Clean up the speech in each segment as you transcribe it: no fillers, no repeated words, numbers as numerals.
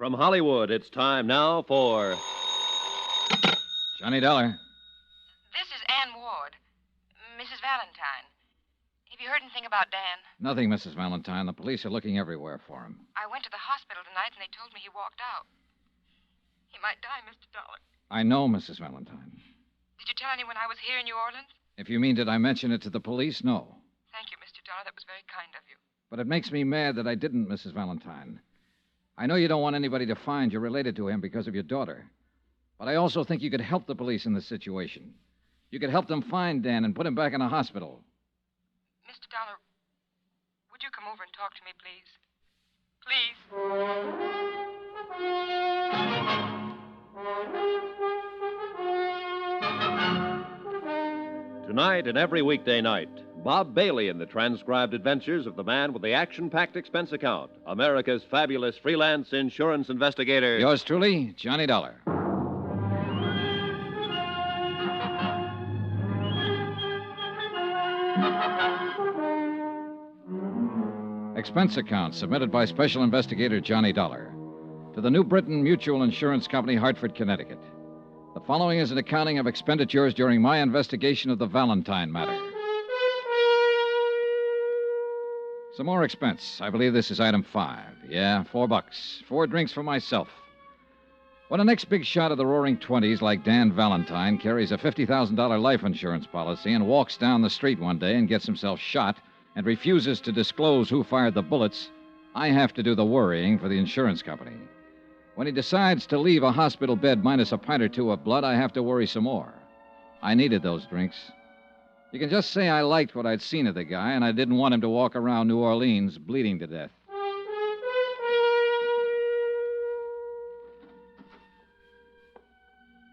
From Hollywood, it's time now for Johnny Dollar. This is Ann Ward, Mrs. Valentine. Have you heard anything about Dan? Nothing, Mrs. Valentine. The police are looking everywhere for him. I went to the hospital tonight and they told me he walked out. He might die, Mr. Dollar. I know, Mrs. Valentine. Did you tell anyone I was here in New Orleans? If you mean, did I mention it to the police? No. Thank you, Mr. Dollar. That was very kind of you. But it makes me mad that I didn't, Mrs. Valentine. I know you don't want anybody to find you're related to him because of your daughter. But I also think you could help the police in this situation. You could help them find Dan and put him back in a hospital. Mr. Dollar, would you come over and talk to me, please? Please. Tonight and every weekday night, Bob Bailey in the transcribed adventures of the man with the action-packed expense account, America's fabulous freelance insurance investigator. Yours truly, Johnny Dollar. Expense account submitted by Special Investigator Johnny Dollar to the New Britain Mutual Insurance Company, Hartford, Connecticut. The following is an accounting of expenditures during my investigation of the Valentine matter. Some more expense. I believe this is item 5. Yeah, $4. 4 drinks for myself. When a next big shot of the roaring 20s like Dan Valentine carries a $50,000 life insurance policy and walks down the street one day and gets himself shot and refuses to disclose who fired the bullets, I have to do the worrying for the insurance company. When he decides to leave a hospital bed minus a pint or two of blood, I have to worry some more. I needed those drinks. You can just say I liked what I'd seen of the guy, and I didn't want him to walk around New Orleans bleeding to death.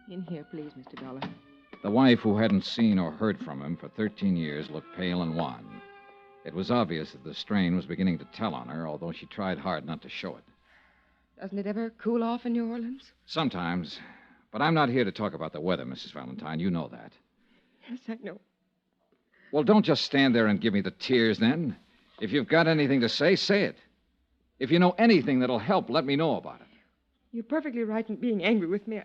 In here, please, Mr. Dollar. The wife, who hadn't seen or heard from him for 13 years, looked pale and wan. It was obvious that the strain was beginning to tell on her, although she tried hard not to show it. Doesn't it ever cool off in New Orleans? Sometimes. But I'm not here to talk about the weather, Mrs. Valentine. You know that. Yes, I know. Well, don't just stand there and give me the tears, then. If you've got anything to say, say it. If you know anything that'll help, let me know about it. You're perfectly right in being angry with me.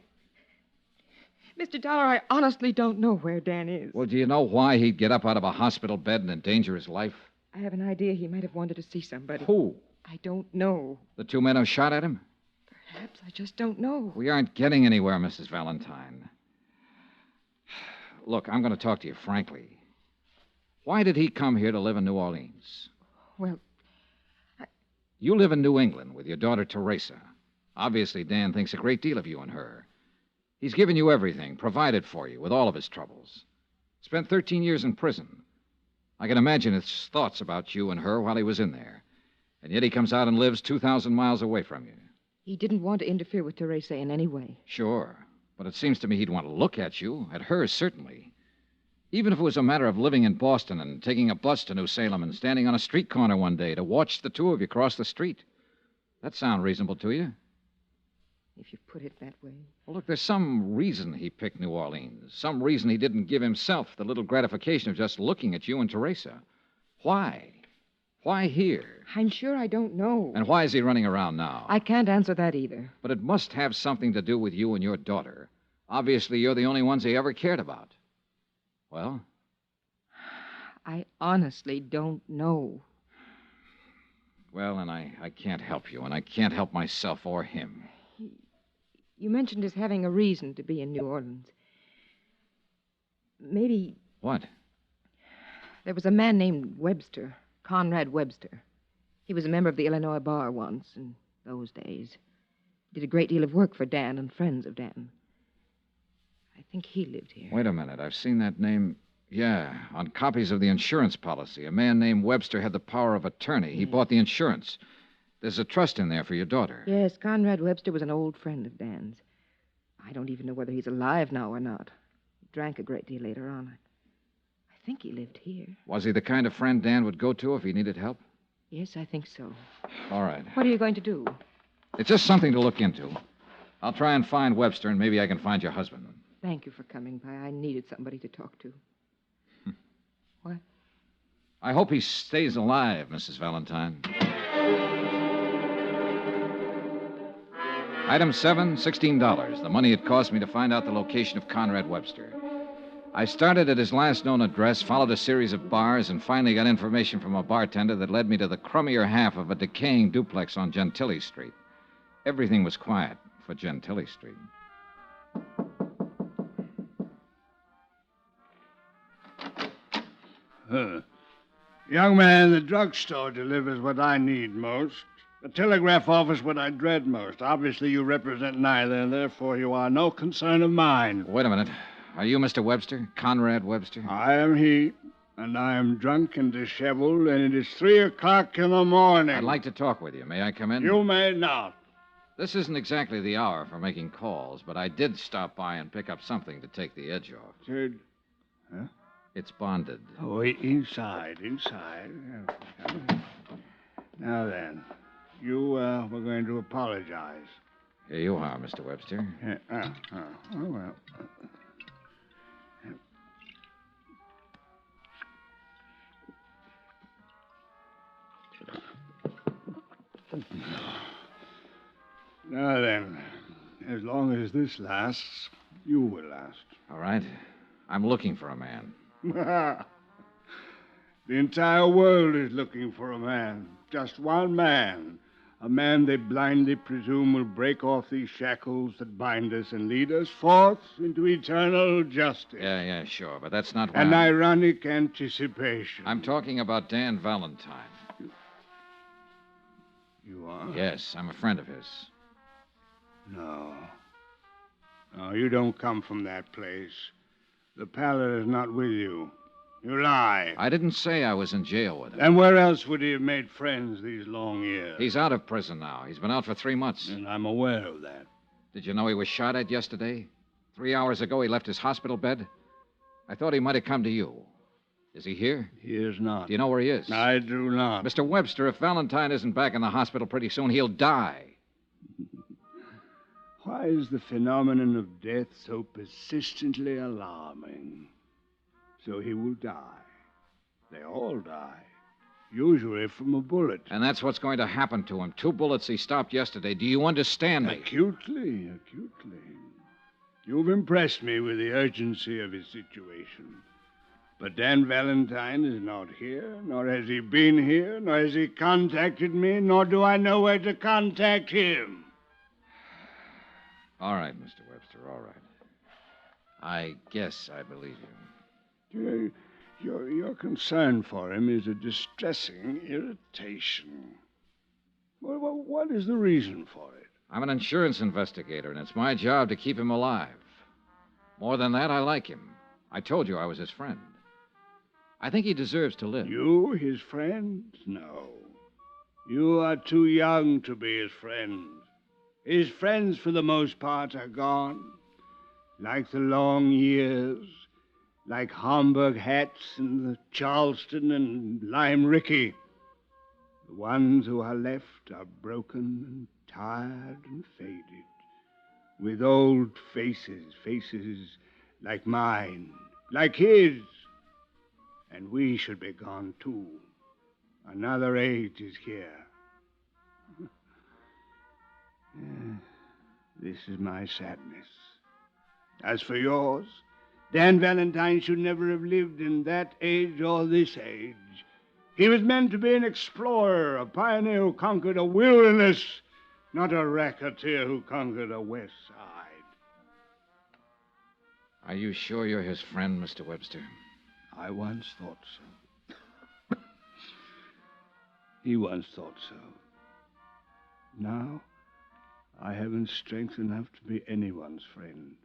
Mr. Dollar, I honestly don't know where Dan is. Well, do you know why he'd get up out of a hospital bed and endanger his life? I have an idea he might have wanted to see somebody. Who? I don't know. The 2 men who shot at him? Perhaps. I just don't know. We aren't getting anywhere, Mrs. Valentine. Look, I'm going to talk to you frankly. Why did he come here to live in New Orleans? Well, You live in New England with your daughter, Teresa. Obviously, Dan thinks a great deal of you and her. He's given you everything, provided for you with all of his troubles. Spent 13 years in prison. I can imagine his thoughts about you and her while he was in there. And yet he comes out and lives 2,000 miles away from you. he didn't want to interfere with Teresa in any way. Sure. But it seems to me he'd want to look at you, at her, certainly. Even if it was a matter of living in Boston and taking a bus to New Salem and standing on a street corner one day to watch the two of you cross the street. That sound reasonable to you? If you put it that way. Well, look, there's some reason he picked New Orleans. Some reason he didn't give himself the little gratification of just looking at you and Teresa. Why? Why here? I'm sure I don't know. And why is he running around now? I can't answer that either. But it must have something to do with you and your daughter. Obviously, you're the only ones he ever cared about. Well? I honestly don't know. Well, and I can't help you, and I can't help myself or him. You mentioned his having a reason to be in New Orleans. Maybe What? there was a man named Webster, Conrad Webster. He was a member of the Illinois Bar once in those days. Did a great deal of work for Dan and friends of Dan. I think he lived here. Wait a minute. I've seen that name. Yeah, on copies of the insurance policy. A man named Webster had the power of attorney. He bought the insurance. There's a trust in there for your daughter. Yes, Conrad Webster was an old friend of Dan's. I don't even know whether he's alive now or not. He drank a great deal later on. I think he lived here. Was he the kind of friend Dan would go to if he needed help? Yes, I think so. All right. What are you going to do? It's just something to look into. I'll try and find Webster, and maybe I can find your husband. Thank you for coming by. I needed somebody to talk to. What? I hope he stays alive, Mrs. Valentine. Item 7, $16. The money it cost me to find out the location of Conrad Webster. I started at his last known address, followed a series of bars, and finally got information from a bartender that led me to the crummier half of a decaying duplex on Gentilly Street. Everything was quiet for Gentilly Street. Young man, the drugstore delivers what I need most. The telegraph office what I dread most. Obviously, you represent neither, and therefore you are no concern of mine. Wait a minute. Are you Mr. Webster? Conrad Webster? I am he, and I am drunk and disheveled, and it is 3:00 in the morning. I'd like to talk with you. May I come in? You may not. This isn't exactly the hour for making calls, but I did stop by and pick up something to take the edge off. Sid. Huh? It's bonded. Oh, inside. Now then, you were going to apologize. Here you are, Mr. Webster. Oh, well. Now then, as long as this lasts, you will last. All right. I'm looking for a man. The entire world is looking for a man. Just one man. A man they blindly presume will break off these shackles that bind us and lead us forth into eternal justice. Yeah, sure, but that's not why An ironic anticipation. I'm talking about Dan Valentine. You are? Yes, I'm a friend of his. No. No, you don't come from that place. The pallet is not with you. You lie. I didn't say I was in jail with him. Then where else would he have made friends these long years? He's out of prison now. He's been out for 3 months. And I'm aware of that. Did you know he was shot at yesterday? 3 hours ago, he left his hospital bed. I thought he might have come to you. Is he here? He is not. Do you know where he is? I do not. Mr. Webster, if Valentine isn't back in the hospital pretty soon, he'll die. Why is the phenomenon of death so persistently alarming? So he will die. They all die. Usually from a bullet. And that's what's going to happen to him. 2 bullets he stopped yesterday. Do you understand me? Acutely. You've impressed me with the urgency of his situation. But Dan Valentine is not here, nor has he been here, nor has he contacted me, nor do I know where to contact him. All right, Mr. Webster, all right. I guess I believe you. Your concern for him is a distressing irritation. Well, what is the reason for it? I'm an insurance investigator, and it's my job to keep him alive. More than that, I like him. I told you I was his friend. I think he deserves to live. You, his friend? No. You are too young to be his friend. His friends, for the most part, are gone. Like the long years. Like Homburg hats and the Charleston and Lime Ricky. The ones who are left are broken and tired and faded. With old faces like mine, like his. And we should be gone, too. Another age is here. This is my sadness. As for yours, Dan Valentine should never have lived in that age or this age. He was meant to be an explorer, a pioneer who conquered a wilderness, not a racketeer who conquered a west side. Are you sure you're his friend, Mr. Webster? I once thought so. He once thought so. Now, I haven't strength enough to be anyone's friend.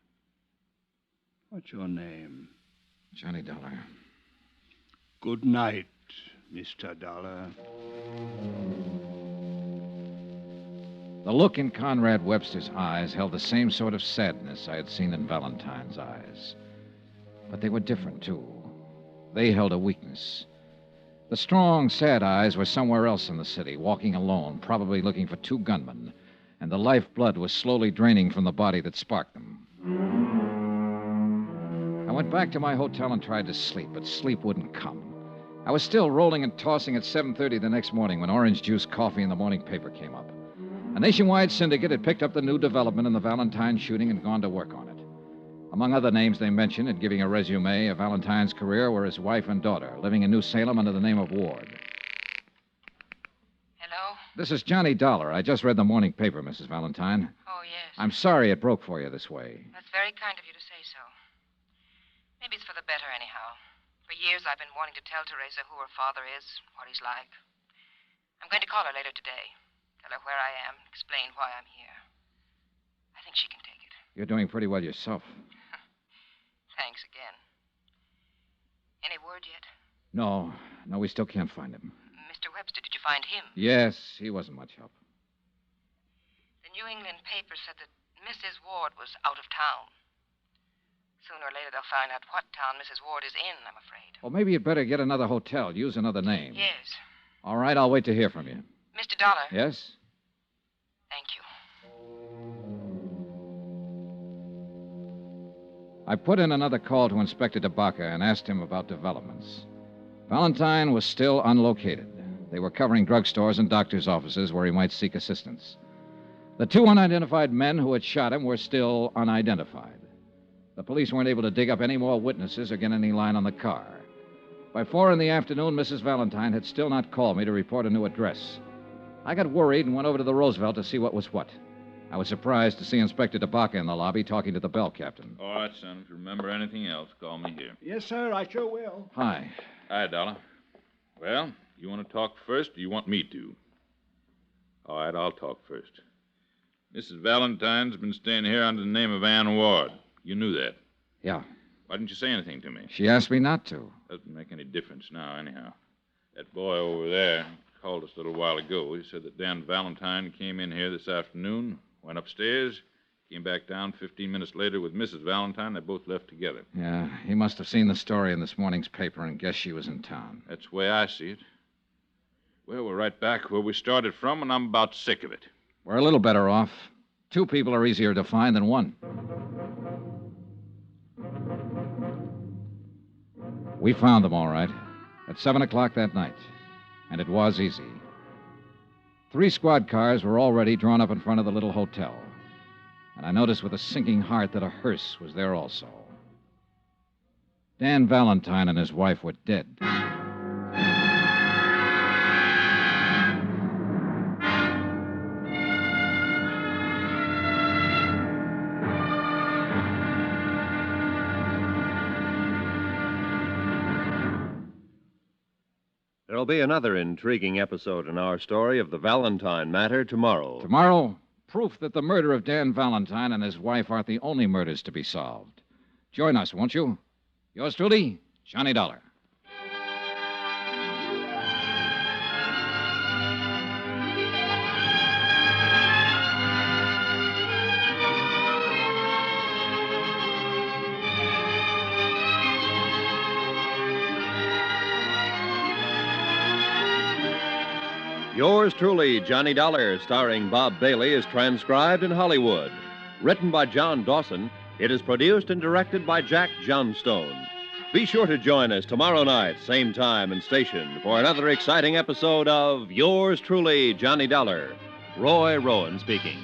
What's your name? Johnny Dollar. Good night, Mr. Dollar. The look in Conrad Webster's eyes held the same sort of sadness I had seen in Valentine's eyes. But they were different, too. They held a weakness. The strong, sad eyes were somewhere else in the city, walking alone, probably looking for 2 gunmen, and the lifeblood was slowly draining from the body that sparked them. I went back to my hotel and tried to sleep, but sleep wouldn't come. I was still rolling and tossing at 7:30 the next morning when orange juice coffee and the morning paper came up. A nationwide syndicate had picked up the new development in the Valentine shooting and gone to work on it. Among other names they mentioned in giving a resume of Valentine's career were his wife and daughter, living in New Salem under the name of Ward. Hello? This is Johnny Dollar. I just read the morning paper, Mrs. Valentine. Oh, yes. I'm sorry it broke for you this way. That's very kind of you to say so. Maybe it's for the better, anyhow. For years I've been wanting to tell Teresa who her father is, what he's like. I'm going to call her later today. Tell her where I am, explain why I'm here. I think she can take it. You're doing pretty well yourself. Thanks again. Any word yet? No, we still can't find him. Mr. Webster, did you find him? Yes, he wasn't much help. The New England paper said that Mrs. Ward was out of town. Sooner or later they'll find out what town Mrs. Ward is in, I'm afraid. Well, maybe you'd better get another hotel. Use another name. Yes. All right, I'll wait to hear from you. Mr. Dollar. Yes? Thank you. I put in another call to Inspector DeBaca and asked him about developments. Valentine was still unlocated. They were covering drugstores and doctors' offices where he might seek assistance. The two unidentified men who had shot him were still unidentified. The police weren't able to dig up any more witnesses or get any line on the car. By 4 in the afternoon, Mrs. Valentine had still not called me to report a new address. I got worried and went over to the Roosevelt to see what was what. I was surprised to see Inspector DeBaca in the lobby talking to the bell captain. All right, son. If you remember anything else, call me here. Yes, sir, I sure will. Hi. Hi, Dollar. Well, you want to talk first, or you want me to? All right, I'll talk first. Mrs. Valentine's been staying here under the name of Ann Ward. You knew that. Yeah. Why didn't you say anything to me? She asked me not to. Doesn't make any difference now, anyhow. That boy over there called us a little while ago. He said that Dan Valentine came in here this afternoon, went upstairs, came back down 15 minutes later with Mrs. Valentine. They both left together. Yeah, he must have seen the story in this morning's paper and guessed she was in town. That's the way I see it. Well, we're right back where we started from, and I'm about sick of it. We're a little better off. 2 people are easier to find than 1. We found them, all right, at 7 o'clock that night. And it was easy. 3 squad cars were already drawn up in front of the little hotel. And I noticed with a sinking heart that a hearse was there also. Dan Valentine and his wife were dead. There'll be another intriguing episode in our story of the Valentine matter tomorrow. Tomorrow, proof that the murder of Dan Valentine and his wife aren't the only murders to be solved. Join us, won't you? Yours truly, Johnny Dollar. Yours truly, Johnny Dollar, starring Bob Bailey, is transcribed in Hollywood. Written by John Dawson, it is produced and directed by Jack Johnstone. Be sure to join us tomorrow night, same time and station, for another exciting episode of Yours truly, Johnny Dollar. Roy Rowan speaking.